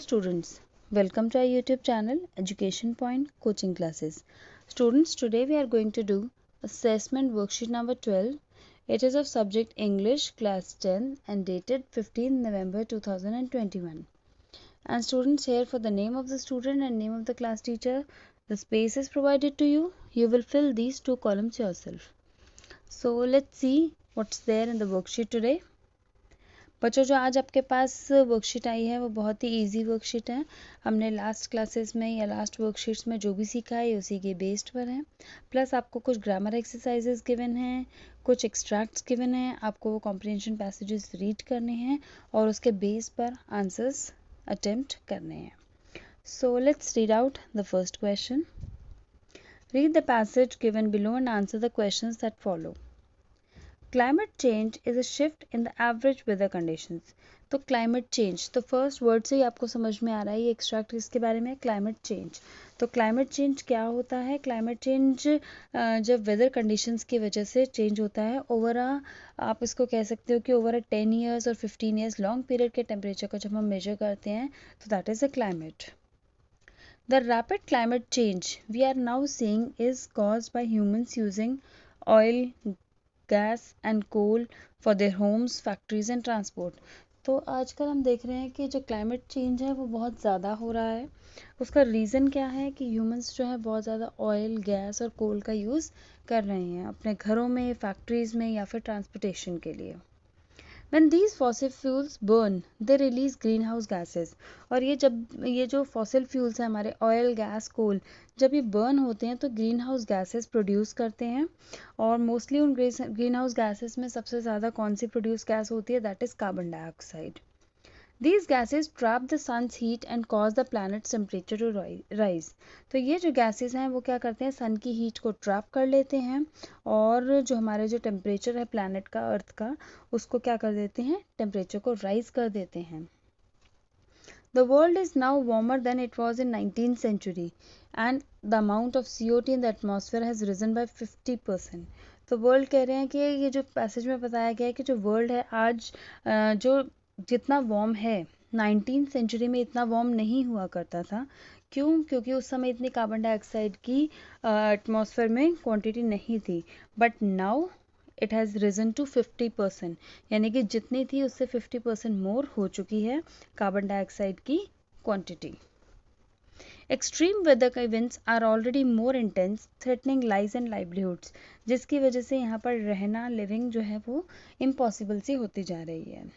students, welcome to our YouTube channel Education Point Coaching Classes. Students, today we are going to do assessment worksheet number 12. It is of subject English class 10 and dated 15 November 2021. And students, here for the name of the student and name of the class teacher, the space is provided to you. You will fill these two columns yourself. So let's see what's there in the worksheet today. बच्चों, जो आज आपके पास worksheet आई है वो बहुत ही easy worksheet है. हमने last classes में या लास्ट वर्कशीट्स में जो भी सीखा है उसी के बेस्ड पर है. प्लस आपको कुछ ग्रामर एक्सरसाइजेस गिवन हैं, कुछ एक्सट्रैक्ट्स गिवन हैं, आपको वो कॉम्प्रिहेंशन पैसेजेस रीड करने हैं और उसके बेस पर आंसर्स अटेम्प्ट करने हैं. So let's read out the first question. Read the passage given below and answer the questions that follow. Climate change is a shift in the average weather conditions. तो climate change, तो first word से ही आपको समझ में आ रहा है ये extract किसके बारे में है, क्लाइमेट चेंज. तो क्लाइमेट चेंज क्या होता है? क्लाइमेट चेंज जब वेदर कंडीशंस की वजह से चेंज होता है ओवर आप इसको कह सकते हो कि ओवर 10 ईयर्स और 15 ईयर्स लॉन्ग पीरियड के टेम्परेचर को जब हम मेजर करते हैं तो that is a climate. The rapid climate change we are now seeing is caused by humans using oil, gas and coal for their homes, factories and transport. तो आजकल हम देख रहे हैं कि जो क्लाइमेट चेंज है वो बहुत ज़्यादा हो रहा है. उसका रीज़न क्या है कि ह्यूमंस जो है बहुत ज़्यादा ऑयल, गैस और कोल का यूज़ कर रहे हैं अपने घरों में, फैक्ट्रीज़ में या फिर ट्रांसपोर्टेशन के लिए. When these fossil fuels burn, they release greenhouse gases. और ये जो fossil fuels हैं हमारे ऑयल, गैस, कोल, जब ये बर्न होते हैं तो ग्रीन हाउस गैसेस प्रोड्यूस करते हैं. और मोस्टली उन ग्रीन हाउस गैसेस में सबसे ज़्यादा कौन सी प्रोड्यूस गैस होती है? That is carbon dioxide. These gases trap the sun's heat and cause the planet's temperature to rise. तो ये जो gases हैं वो क्या करते हैं? सन की हीट को ट्रैप कर लेते हैं और जो हमारे जो टेम्परेचर है प्लैनेट का, अर्थ का, उसको क्या कर देते हैं? टेम्परेचर को राइज कर देते हैं. The world is now warmer than it was in 19th century and the amount of CO2 in the atmosphere has risen by 50%. तो वर्ल्ड कह रहे हैं कि ये जो पैसेज में बताया गया है कि जो वर्ल्ड है आज जो जितना वार्म है 19th सेंचुरी में इतना वार्म नहीं हुआ करता था. क्यों? क्योंकि उस समय इतनी कार्बन डाइऑक्साइड की एटमॉस्फेयर में क्वांटिटी नहीं थी. But now it has risen to 50%, यानी कि जितनी थी उससे 50% मोर हो चुकी है कार्बन डाइऑक्साइड की quantity. Extreme weather events are already more intense, threatening lives and livelihoods. जिसकी वजह से यहाँ पर रहना, लिविंग जो है वो इम्पॉसिबल सी होती जा रही है.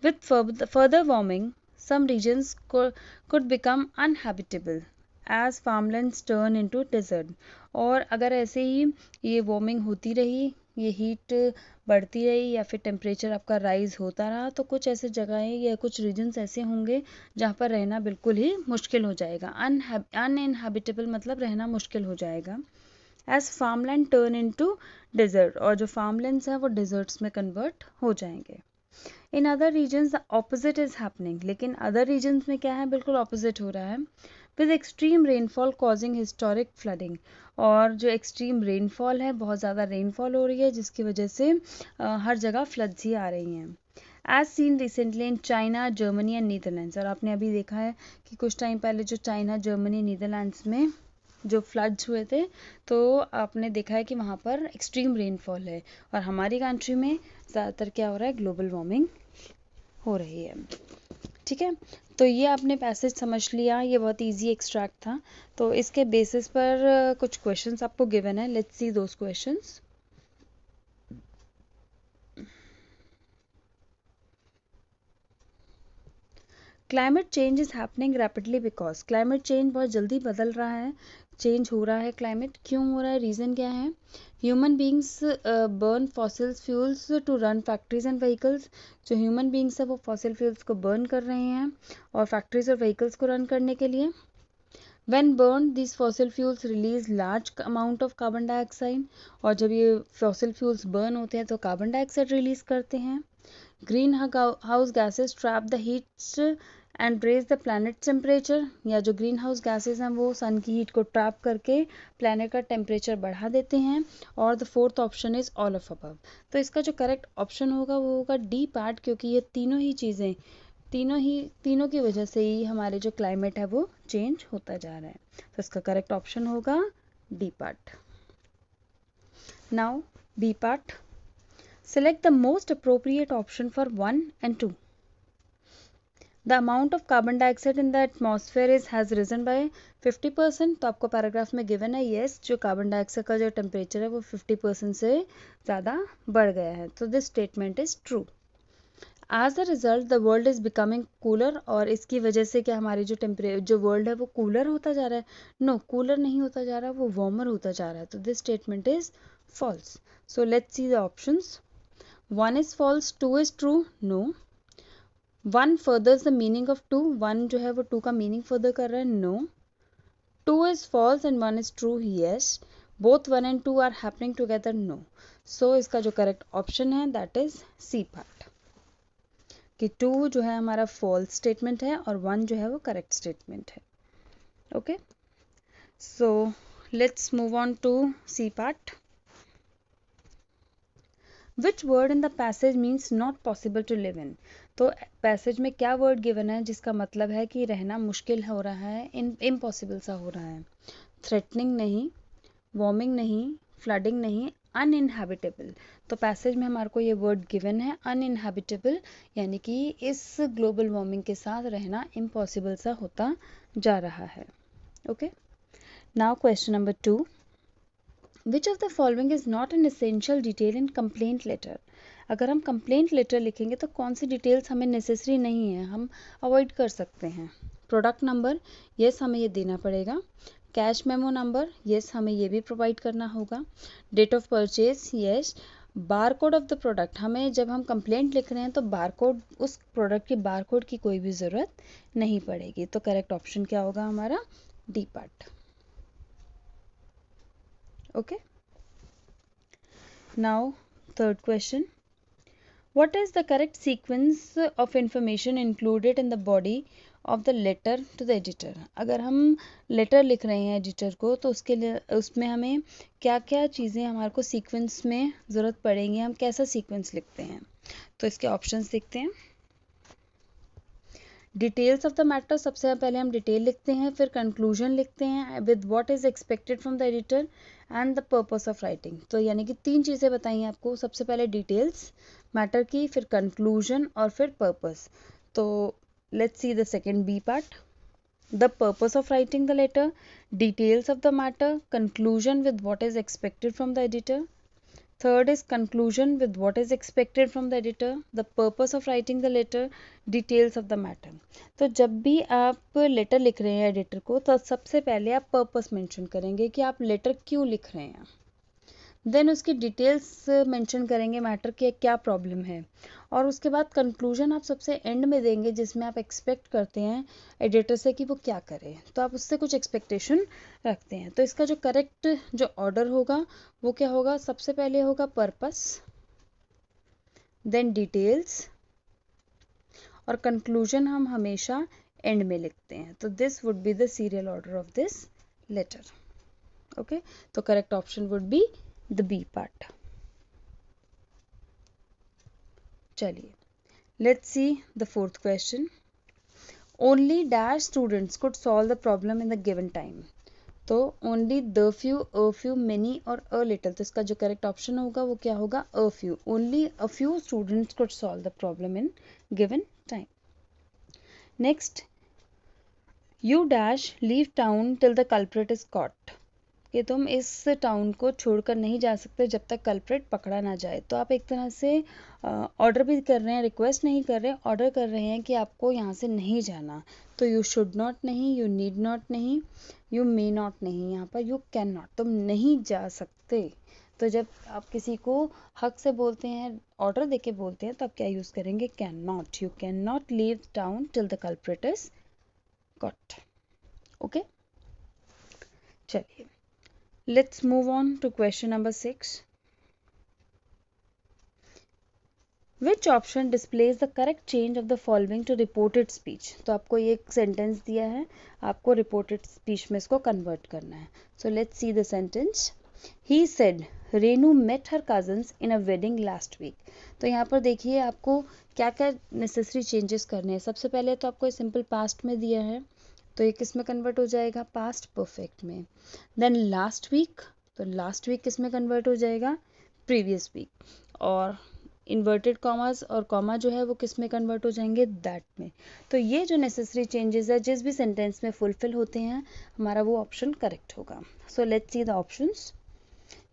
With further warming, some regions could become uninhabitable as farmlands turn into desert. और अगर ऐसे ही ये वार्मिंग होती रही, ये हीट बढ़ती रही या फिर टेम्परेचर आपका राइज होता रहा तो कुछ ऐसे जगहें या कुछ रीजन्स ऐसे होंगे जहाँ पर रहना बिल्कुल ही मुश्किल हो जाएगा. अनइनहेबिटेबल मतलब रहना मुश्किल हो जाएगा. As farmland turn into desert, और जो farmlands हैं वो deserts में convert हो जाएंगे. In other regions the opposite is happening. लेकिन अदर रीजन्स में क्या है? बिल्कुल ऑपोजिट हो रहा है. With extreme rainfall causing historic flooding. और जो एक्सट्रीम रेनफॉल है, बहुत ज़्यादा रेनफॉल हो रही है जिसकी वजह से हर जगह फ्लड्स ही आ रही हैं. As seen recently in China, Germany and Netherlands. और आपने अभी देखा है कि कुछ टाइम पहले जो चाइना, जर्मनी, नीदरलैंड्स में जो फ्लड्स हुए थे तो आपने देखा है कि वहाँ पर एक्सट्रीम रेनफॉल है. और हमारी कंट्री में ज़्यादातर क्या हो रहा है? ग्लोबल वार्मिंग हो रही है. ठीक है, तो ये आपने पैसेज समझ लिया. ये बहुत इजी एक्सट्रैक्ट था. तो इसके बेसिस पर कुछ क्वेश्चंस आपको गिवन है. Let's see those questions. Climate change is happening rapidly because. Climate change बहुत जल्दी बदल रहा है, चेंज हो रहा है क्लाइमेट. क्यों हो रहा है? रीज़न क्या है? Human beings burn fossil fuels to run factories and vehicles. जो ह्यूमन बींग्स है वो फॉसिल फ्यूल्स को बर्न कर रहे हैं और फैक्ट्रीज और व्हीकल्स को रन करने के लिए. When burned, these fossil fuels release large amount of carbon dioxide. और जब ये fossil fuels burn होते हैं तो कार्बन डाइऑक्साइड रिलीज करते हैं. Green house gases trap the heats and raise the planet temperature. या जो ग्रीन हाउस गैसेज हैं वो सन की हीट को ट्रैप करके प्लैनेट का टेम्परेचर बढ़ा देते हैं. और the fourth option is all of above. तो इसका जो करेक्ट ऑप्शन होगा वो होगा डी पार्ट, क्योंकि ये तीनों ही चीज़ें तीनों की वजह से ही हमारे जो क्लाइमेट है वो चेंज होता जा रहा है। तो इसका करेक्ट ऑप्शन होगा D part. Now B part, select the most appropriate option for 1 and 2. The amount of carbon dioxide in the atmosphere has risen by 50%. तो आपको पैराग्राफ में गिवन है yes, जो कार्बन डाइऑक्साइड का जो टेम्परेचर है वो 50% से ज़्यादा बढ़ गया है। तो this statement is true. As a result the world is becoming cooler, और इसकी वजह से क्या हमारी जो वर्ल्ड है वो कूलर होता जा रहा है? नो, कूलर नहीं होता जा रहा, वो वार्मर होता जा रहा है। तो this statement is false. So let's see the options. 1 is false, 2 is true, no. 1 furthers the meaning of 2, 1 जो है वो 2 का मीनिंग फर्दर कर रहा है, no. 2 is false and 1 is true, yes. Both 1 and 2 are happening together, no. So इसका जो correct option है दैट इज सी पार्ट, कि 2 जो है हमारा फॉल्स स्टेटमेंट है और 1 जो है वो करेक्ट स्टेटमेंट है। Okay, so let's move on to C part. Which word in the passage means not possible to live in? तो पैसेज में क्या वर्ड गिवन है जिसका मतलब है कि रहना मुश्किल हो रहा है, इम्पॉसिबल सा हो रहा है? थ्रेटनिंग नहीं, वार्मिंग नहीं, फ्लडिंग नहीं, अनइनहैबिटेबल। तो पैसेज में हमारे को ये वर्ड गिवन है अनइनहैबिटेबल, यानी कि इस ग्लोबल वार्मिंग के साथ रहना इम्पॉसिबल सा होता जा रहा है। Okay, now question number 2, Which of the following is not an essential detail in complaint letter? अगर हम कंप्लेंट लेटर लिखेंगे तो कौन सी डिटेल्स हमें नेसेसरी नहीं है, हम अवॉइड कर सकते हैं? प्रोडक्ट नंबर, यस हमें ये देना पड़ेगा। कैश मेमो नंबर, यस हमें ये भी प्रोवाइड करना होगा। Date of purchase, yes. Bar code of the product, हमें जब हम कंप्लेंट लिख रहे हैं तो बार कोड, उस प्रोडक्ट की बार कोड की कोई भी ज़रूरत नहीं पड़ेगी। तो करेक्ट ऑप्शन क्या होगा हमारा? D part. Okay, now third question, what is the correct sequence of information included in the body of the letter to the editor? अगर हम लेटर लिख रहे हैं एडिटर को तो उसके लिए उसमें हमें क्या क्या चीज़ें हमारे को सीक्वेंस में ज़रूरत पड़ेंगी, हम कैसा सीक्वेंस लिखते हैं? तो इसके ऑप्शंस देखते हैं। डिटेल्स ऑफ द मैटर, सबसे पहले हम डिटेल लिखते हैं, फिर कंक्लूजन लिखते हैं with what is expected from the editor and the purpose of writing. तो यानी कि 3 चीज़ें बताई हैं आपको, सबसे पहले डिटेल्स मैटर की, फिर कंक्लूजन और फिर पर्पस। तो let's see the second B part, the purpose of writing the letter, details of the matter, conclusion with what is expected from the editor. Third is conclusion with what is expected from the editor, the purpose of writing the letter, details of the matter. तो जब भी आप letter लिख रहे हैं editor को तो सबसे पहले आप पर्पस मेंशन करेंगे कि आप लेटर क्यों लिख रहे हैं, देन उसकी डिटेल्स मेंशन करेंगे मैटर की क्या प्रॉब्लम है, और उसके बाद कंक्लूजन आप सबसे एंड में देंगे जिसमें आप एक्सपेक्ट करते हैं एडिटर से कि वो क्या करे, तो आप उससे कुछ एक्सपेक्टेशन रखते हैं। तो इसका जो करेक्ट जो ऑर्डर होगा वो क्या होगा? सबसे पहले होगा पर्पस, देन डिटेल्स, और कंक्लूजन हम हमेशा एंड में लिखते हैं। तो this would be the serial order of this letter. Okay, तो correct option would be the B part. चलिए, let's see the fourth question, only dash students could solve the problem in the given time. तो only, the few, a few, many और a little. तो इसका जो correct option होगा वो क्या होगा? A few. Only a few students could solve the problem in given time. Next, you dash leave town till the culprit is caught, कि तुम इस टाउन को छोड़कर नहीं जा सकते जब तक कल्प्रिट पकड़ा ना जाए। तो आप एक तरह से ऑर्डर भी कर रहे हैं, रिक्वेस्ट नहीं कर रहे, ऑर्डर कर रहे हैं कि आपको यहाँ से नहीं जाना। तो यू शुड नॉट नहीं, यू नीड नॉट नहीं, यू मे नॉट नहीं, यहाँ पर यू कैन नॉट, तुम नहीं जा सकते। तो जब आप किसी को हक से बोलते हैं, ऑर्डर देके बोलते हैं, तो आप क्या यूज़ करेंगे? Can not. You can not leave town till the culprit is caught. Okay, चलिए, let's move on to question number 6. Which option displays the correct change of the following to reported speech? तो आपको ये एक sentence दिया है, आपको reported speech में इसको कन्वर्ट करना है। So let's see the sentence. He said Renu met her cousins in a wedding last week. तो यहाँ पर देखिए आपको क्या क्या नेसेसरी चेंजेस करने हैं। सबसे पहले तो आपको सिंपल पास्ट में दिया है, तो ये किस में कन्वर्ट हो जाएगा, पास्ट परफेक्ट में। देन लास्ट वीक, तो लास्ट वीक किस में कन्वर्ट हो जाएगा, प्रीवियस वीक। और इन्वर्टेड कॉमास और कॉमा जो है वो किस में कन्वर्ट हो जाएंगे, दैट में। तो ये जो नेसेसरी चेंजेस है जिस भी सेंटेंस में फुलफिल होते हैं हमारा वो ऑप्शन करेक्ट होगा। सो let's see the options.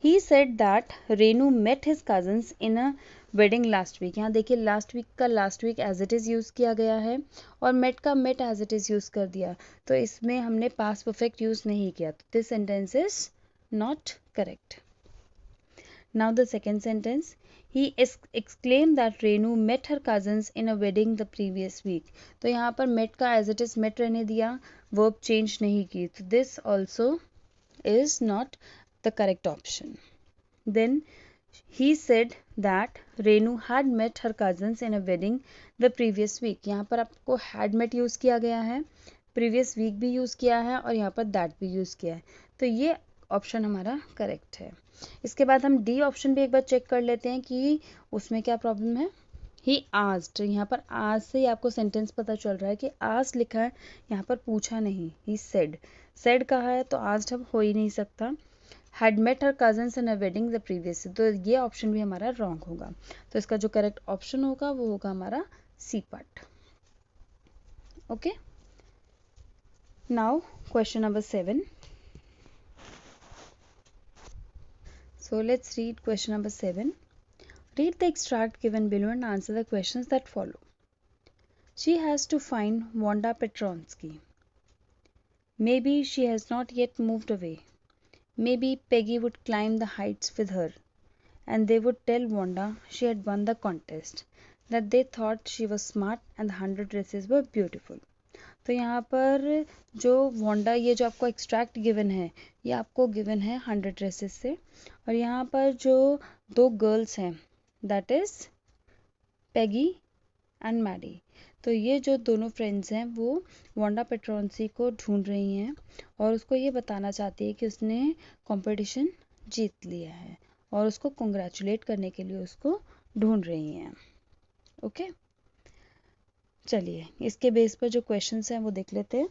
He said that Renu met his cousins in a wedding last week। यहाँ देखिए लास्ट वीक का last week as it is use किया गया है और मेट का met as it is use कर दिया, तो इसमें हमने पास्ट परफेक्ट यूज़ नहीं किया, तो this sentence is not correct. Now the second sentence, he exclaimed that Renu met her cousins in a wedding the previous week। तो यहाँ पर met का as it is met रहने दिया, verb change नहीं की, तो this also is not the correct option। Then he said that Renu had met her cousins in a wedding the previous week। यहाँ पर आपको had met यूज़ किया गया है, previous week भी यूज़ किया है और यहाँ पर that भी यूज़ किया है, तो ये ऑप्शन हमारा करेक्ट है। इसके बाद हम डी ऑप्शन भी एक बार चेक कर लेते हैं कि उसमें क्या प्रॉब्लम है। ही आस्क्ड, यहाँ पर आज से ही आपको सेंटेंस पता चल रहा है कि आज लिखा है, यहाँ पर पूछा नहीं। ही सेड कहा है तो आज अब हो ही नहीं सकता। Had met her cousins in a wedding the previous, तो ये ऑप्शन भी हमारा रॉन्ग होगा। तो इसका जो करेक्ट ऑप्शन होगा वो होगा हमारा C part. Okay, now question number 7। So let's read question number 7. Read the extract given below and answer the questions that follow. She has to find Wanda Petronsky. Maybe she has not yet moved away. Maybe Peggy would climb the heights with her, and they would tell Wanda she had won the contest, that they thought she was smart and the 100 dresses were beautiful. तो यहाँ पर जो Wanda, ये जो आपको extract given है ये आपको गिवन है 100 ड्रेसेस से, और यहाँ पर जो दो गर्ल्स हैं that is Peggy and Maddy, तो ये जो दोनों फ्रेंड्स हैं वो वोंडा पेट्रोन्सी को ढूंढ रही हैं और उसको ये बताना चाहती है कि उसने कंपटीशन जीत लिया है और उसको कंग्रेचुलेट करने के लिए उसको ढूंढ रही हैं। ओके, चलिए इसके बेस पर जो क्वेश्चंस हैं वो देख लेते हैं।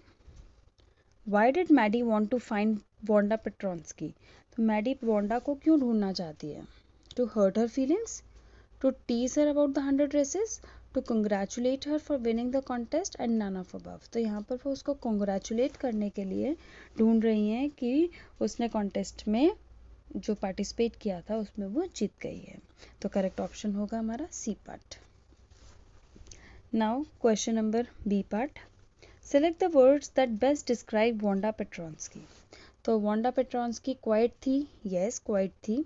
Why did Maddy want to find Wanda Petronski, तो मैडी वोंडा को क्यों ढूंढना चाहती है, to hurt her feelings, to tease her about the 100 dresses, to congratulate her for winning the contest and none of above. तो यहाँ पर वो उसको कंग्रेचुलेट करने के लिए ढूंढ रही हैं कि उसने कॉन्टेस्ट में जो पार्टिसिपेट किया था उसमें वो जीत गई है, तो करेक्ट ऑप्शन होगा हमारा C part. Now question number B part. Select the words that best describe Wanda Petronsky। तो Wanda Petronsky क्वाइट थी, yes क्वाइट थी।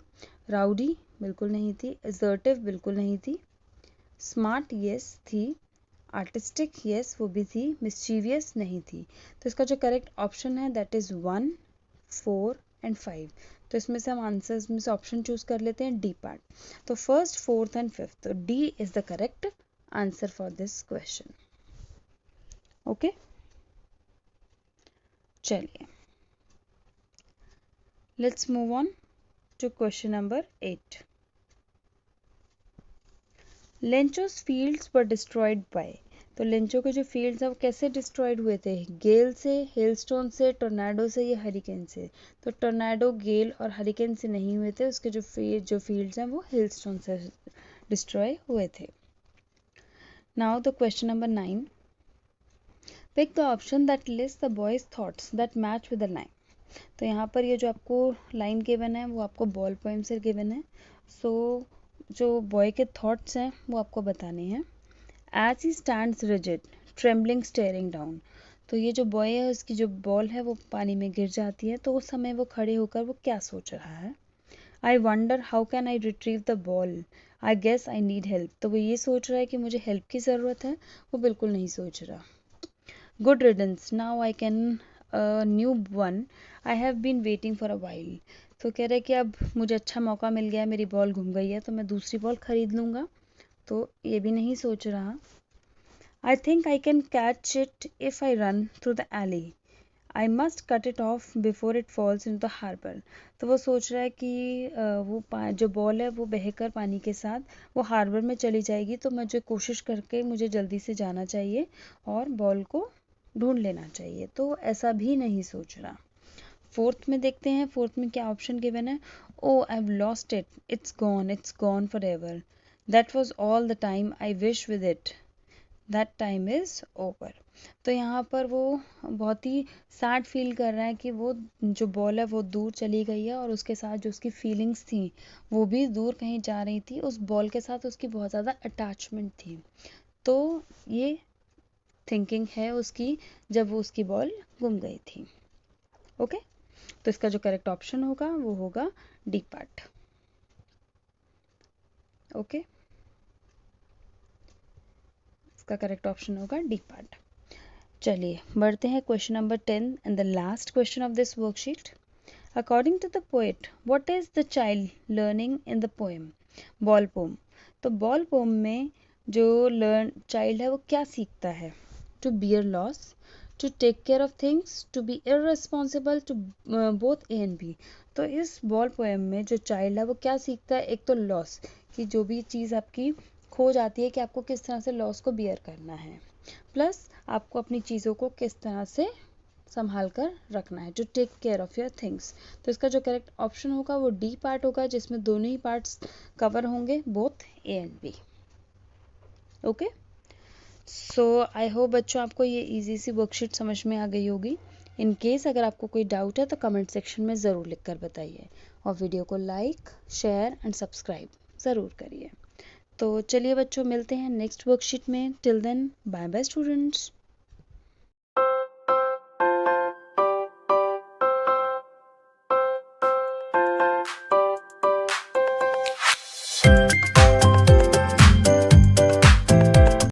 राउडी बिल्कुल नहीं थी। असर्टिव बिल्कुल नहीं थी। स्मार्ट yes थी। आर्टिस्टिक yes वो भी थी। मिस्चीवियस नहीं थी। तो इसका जो करेक्ट ऑप्शन है दैट इज 1, 4 एंड 5। तो इसमें से हम आंसर्स में से ऑप्शन चूज कर लेते हैं डी पार्ट। तो फर्स्ट, फोर्थ एंड फिफ्थ, तो D is the correct answer for this question। okay, चलिए let's move on to question number 8। लेंचोस fields were destroyed by, तो लेंचो के जो fields हैं वो कैसे डिस्ट्रॉयड हुए थे, गेल से, हेलस्टोन से, टोर्नाडो से या हरिकेन से। तो टोर्नाडो, गेल और हरिकेन से नहीं हुए थे, उसके जो fields हैं वो हेलस्टोन से डिस्ट्रॉय हुए थे। Now the question number 9. Pick the option that lists the boy's thoughts that match with the line। तो यहाँ पर ये जो आपको लाइन गिवन है वो आपको बॉल पोएम से गिवन है। सो जो बॉय के थॉट्स हैं वो आपको बताने हैं। As he stands rigid, trembling, staring down। तो ये जो बॉय है उसकी जो बॉल है वो पानी में गिर जाती है, तो उस समय वो खड़े होकर वो क्या सोच रहा है। I wonder how can I retrieve the ball, I guess I need help। तो वो ये सोच रहा है कि मुझे हेल्प की ज़रूरत है, वो बिल्कुल नहीं सोच रहा। Good riddance, now I can new one, I have been waiting for a while। तो कह रहे हैं कि अब मुझे अच्छा मौका मिल गया है, मेरी बॉल घूम गई है तो मैं दूसरी बॉल खरीद लूँगा, तो ये भी नहीं सोच रहा। I think I can catch it if I run through the alley, I must cut it off before it falls in the harbour. तो वो सोच रहा है कि वो जो बॉल है वो बहकर पानी के साथ वो हार्बर में चली जाएगी, तो मुझे कोशिश करके मुझे जल्दी से जाना चाहिए और बॉल को ढूंढ लेना चाहिए। तो ऐसा भी नहीं सोच रहा। फोर्थ में देखते हैं, फोर्थ में क्या ऑप्शन गिवन है। Oh I have lost it, it's gone for ever, that was all the time I wish with it, that time is over. तो यहाँ पर वो बहुत ही सैड फील कर रहा है कि वो जो बॉल है वो दूर चली गई है और उसके साथ जो उसकी फीलिंग्स थी वो भी दूर कहीं जा रही थी। उस बॉल के साथ उसकी बहुत ज़्यादा अटैचमेंट थी। तो ये थिंकिंग है उसकी जब वो उसकी बॉल गुम गई थी। ओके, तो इसका जो करेक्ट ऑप्शन होगा वो होगा डी पार्ट। ओके, इसका करेक्ट ऑप्शन होगा डी पार्ट। चलिए बढ़ते हैं question number 10 and the last question of this worksheet. According to the poet, what is the child learning in the poem? Ball poem. तो ball poem में जो child है वो क्या सीखता है? To bear loss, to take care of things, to be irresponsible, to both A and B. तो इस बॉल पोएम में जो चाइल्ड है वो क्या सीखता है? एक तो लॉस, कि जो भी चीज़ आपकी खो जाती है कि आपको किस तरह से लॉस को बियर करना है, प्लस आपको अपनी चीज़ों को किस तरह से संभाल कर रखना है, to take care of your things. तो इसका जो करेक्ट ऑप्शन होगा वो डी पार्ट होगा, जिसमें दोनों ही पार्ट्स कवर होंगे, both A and B. Okay, so I hope बच्चों आपको ये इजी सी वर्कशीट समझ में आ गई होगी। इन केस अगर आपको कोई डाउट है तो कमेंट सेक्शन में ज़रूर लिख कर बताइए और वीडियो को लाइक, शेयर एंड सब्सक्राइब ज़रूर करिए। तो चलिए बच्चों, मिलते हैं नेक्स्ट वर्कशीट में। Till then bye bye students.